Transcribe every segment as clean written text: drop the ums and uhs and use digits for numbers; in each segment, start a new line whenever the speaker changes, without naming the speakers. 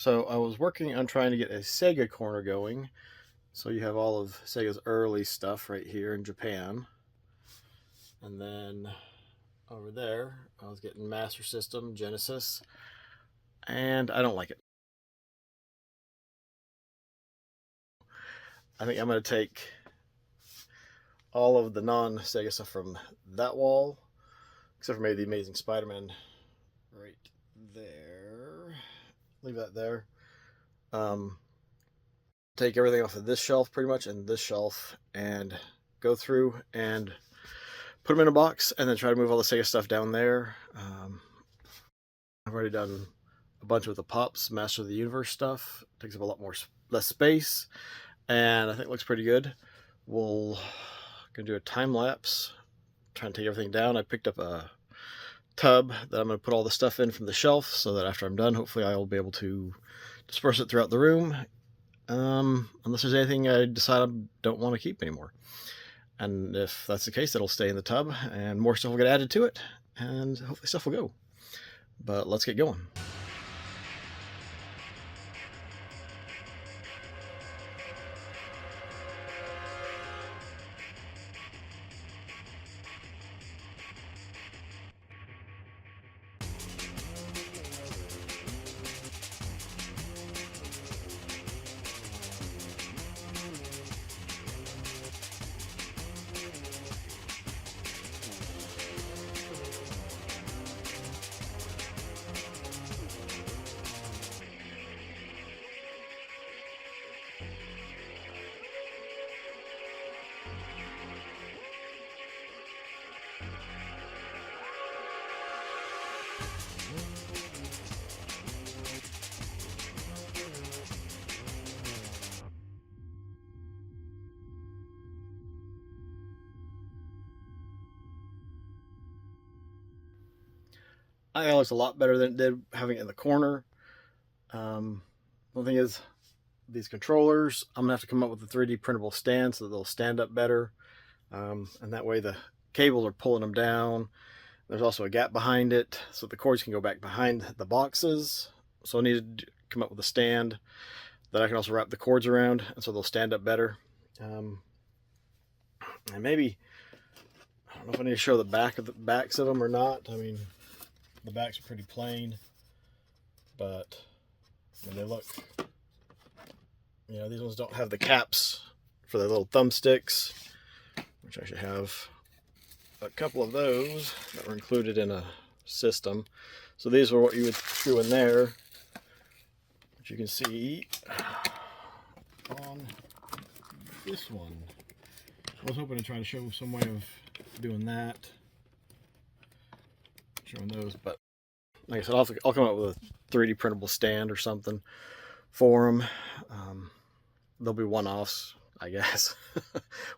So I was working on trying to get a Sega corner going. So you have all of Sega's early stuff right here in Japan. And then over there, I was getting Master System, Genesis, and I don't like it. I think I'm going to take all of the non-Sega stuff from that wall, except for maybe the Amazing Spider-Man right there. Leave that there. Take everything off of this shelf pretty much and this shelf and go through and put them in a box and then try to move all the Sega stuff down there. I've already done a bunch with the Pops Master of the Universe stuff. It takes up a lot less space, and I think it looks pretty good. We'll gonna do a time lapse, trying to take everything down. I picked up a tub that I'm going to put all the stuff in from the shelf, so that after I'm done, hopefully I will be able to disperse it throughout the room. Unless there's anything I decide I don't want to keep anymore. And if that's the case, it'll stay in the tub and more stuff will get added to it and hopefully stuff will go. But let's get going. I think it looks a lot better than it did having it in the corner. One thing is, these controllers, I'm gonna have to come up with a 3D printable stand so that they'll stand up better, and that way the cables are pulling them down. There's also a gap behind it so the cords can go back behind the boxes. So I need to come up with a stand that I can also wrap the cords around, and so they'll stand up better. And maybe, I don't know if I need to show the backs of them or not. I mean, the backs are pretty plain, but I mean, they look, these ones don't have the caps for the little thumbsticks, which I should have a couple of those that were included in a system. So these were what you would screw in there, which you can see on this one. I was hoping to try to show some way of doing that, showing those, but like I said, I'll come up with a 3D printable stand or something for them. They'll be one-offs, I guess,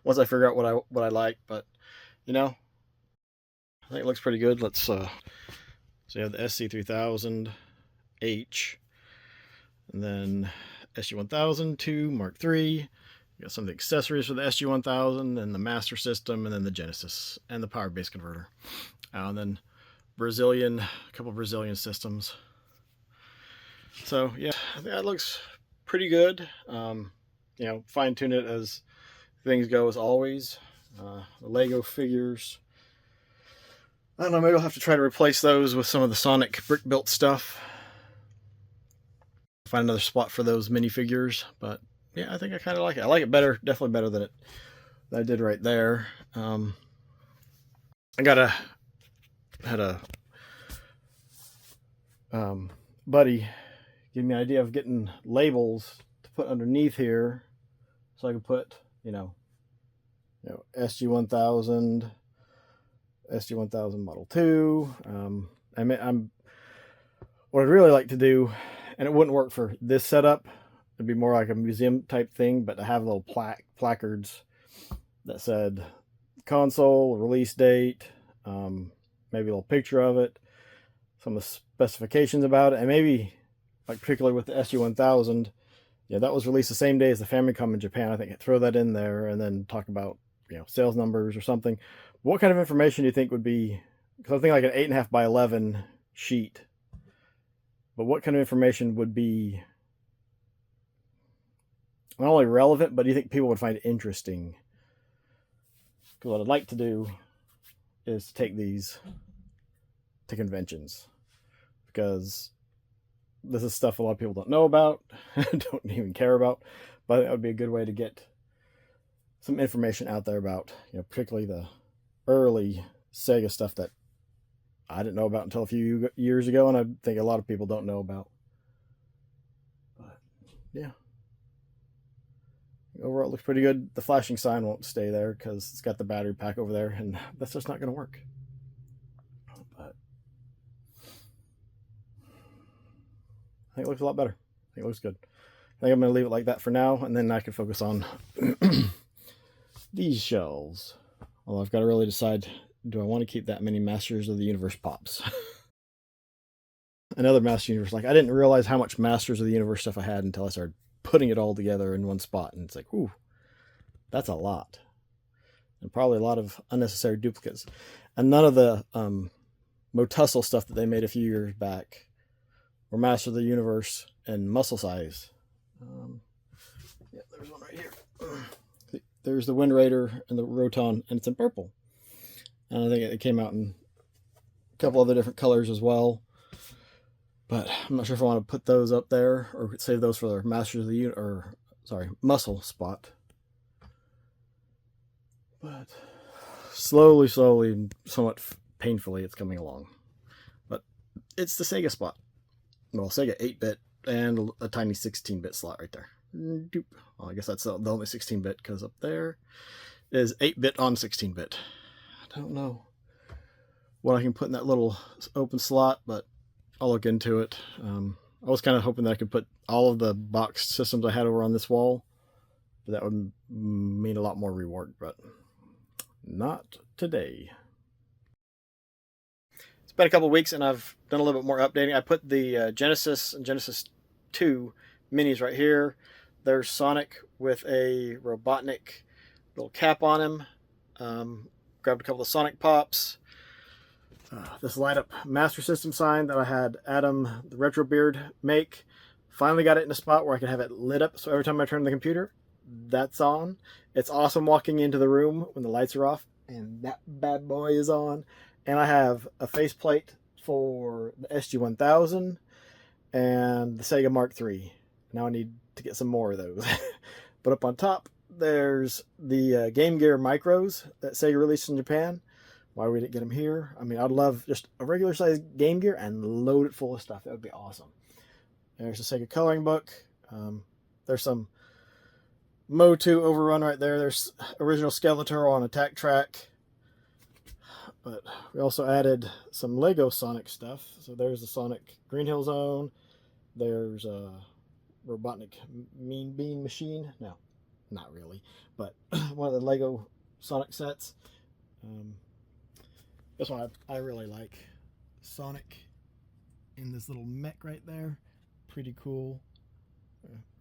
once I figure out what I like. But I think it looks pretty good. Let's so you have the SC3000H, and then SG1000 2 Mark III. You got some of the accessories for the SG1000, and the Master System, and then the Genesis, and the power base converter, and then a couple of Brazilian systems. So yeah, I think that looks pretty good. Fine tune it as things go as always. The Lego figures, I don't know, maybe I'll have to try to replace those with some of the Sonic brick built stuff. Find another spot for those minifigures, but yeah, I think I kind of like it. I like it better, definitely better than I did right there. I had a buddy give me an idea of getting labels to put underneath here, so I could put SG1000, SG1000 Model 2. What I'd really like to do, and it wouldn't work for this setup, it'd be more like a museum type thing, but to have little placards that said console, release date, maybe a little picture of it, some of the specifications about it, and maybe, like particularly with the SG1000, that was released the same day as the Famicom in Japan. I think throw that in there and then talk about sales numbers or something. What kind of information do you think would be? Because I think like an 8.5 by 11 sheet. But what kind of information would be not only relevant, but do you think people would find it interesting? Because what I'd like to do is to take these to conventions, because this is stuff a lot of people don't know about, don't even care about, but it would be a good way to get some information out there about, particularly the early Sega stuff that I didn't know about until a few years ago, and I think a lot of people don't know about. But yeah, overall it looks pretty good. The flashing sign won't stay there because it's got the battery pack over there, and that's just not going to work. But I think it looks a lot better. I think it looks good. I think I'm going to leave it like that for now, and then I can focus on these shelves. Although I've got to really decide, do I want to keep that many Masters of the Universe pops? Another Masters of the Universe. Like, I didn't realize how much Masters of the Universe stuff I had until I started putting it all together in one spot. And it's like, ooh, that's a lot. And probably a lot of unnecessary duplicates. And none of the Motussel stuff that they made a few years back were Masters of the Universe and muscle size. Yeah, there's one right here. There's the Wind Raider and the Roton, and it's in purple. And I think it came out in a couple other different colors as well. But I'm not sure if I want to put those up there or save those for the Masters of the muscle spot. But slowly, somewhat painfully, it's coming along. But it's the Sega spot. Well, Sega 8-bit and a tiny 16-bit slot right there. Well, I guess that's the only 16-bit, because up there is 8-bit on 16-bit. I don't know what I can put in that little open slot, but I'll look into it. I was kind of hoping that I could put all of the boxed systems I had over on this wall, but that would mean a lot more rework, but not today. It's been a couple weeks, and I've done a little bit more updating. I put the Genesis and Genesis 2 minis right here. There's Sonic with a Robotnik little cap on him. Grabbed a couple of Sonic Pops. This light up Master System sign that I had Adam the Retro Beard make. Finally got it in a spot where I can have it lit up, so every time I turn the computer, that's on. It's awesome walking into the room when the lights are off and that bad boy is on. And I have a faceplate for the SG-1000 and the Sega Mark III. Now I need to get some more of those. But up on top, there's the Game Gear Micros that Sega released in Japan. Why we didn't get them here? I mean, I'd love just a regular size Game Gear and load it full of stuff. That would be awesome. There's the Sega coloring book. There's some Motu Overrun right there. There's original Skeletor on Attack Track. But we also added some Lego Sonic stuff. So there's the Sonic Green Hill Zone. There's a Robotnik Mean Bean Machine. No, not really. But one of the Lego Sonic sets. This one I really like. Sonic in this little mech right there. Pretty cool.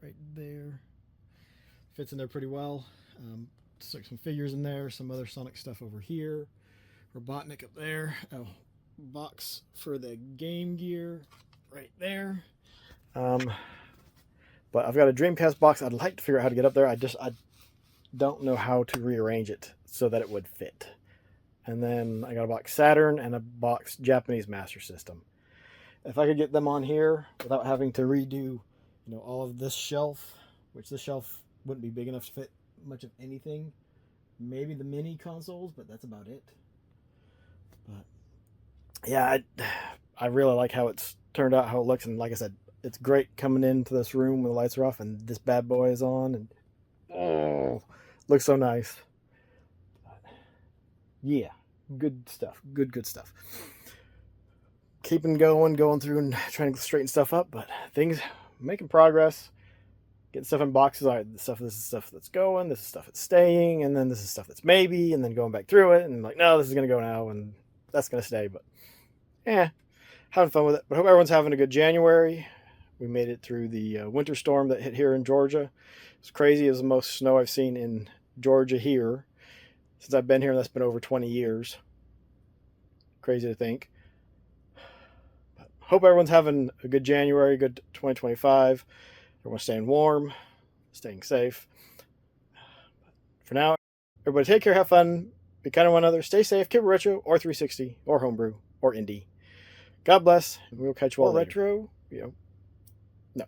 Right there. Fits in there pretty well. Stuck some figures in there. Some other Sonic stuff over here. Robotnik up there. Oh, box for the Game Gear right there. But I've got a Dreamcast box I'd like to figure out how to get up there. I don't know how to rearrange it so that it would fit. And then I got a box Saturn and a box Japanese Master System. If I could get them on here without having to redo, all of this shelf, which this shelf wouldn't be big enough to fit much of anything. Maybe the mini consoles, but that's about it. But yeah, I really like how it's turned out, how it looks, and like I said, it's great coming into this room when the lights are off and this bad boy is on, and looks so nice. Yeah, good stuff. Good stuff. Keeping going through and trying to straighten stuff up, but things making progress. Getting stuff in boxes. All right, this is stuff that's going, this is stuff that's staying, and then this is stuff that's maybe, and then going back through it, and like, no, this is going to go now, and that's going to stay, but having fun with it. But I hope everyone's having a good January. We made it through the winter storm that hit here in Georgia. It's crazy. It was the most snow I've seen in Georgia here since I've been here, and that's been over 20 years. Crazy to think. But hope everyone's having a good January, good 2025. Everyone's staying warm, staying safe. For now, everybody take care, have fun, be kind to one another, stay safe, keep it retro, or 360, or homebrew, or indie. God bless, and we'll catch you all later. Retro, no.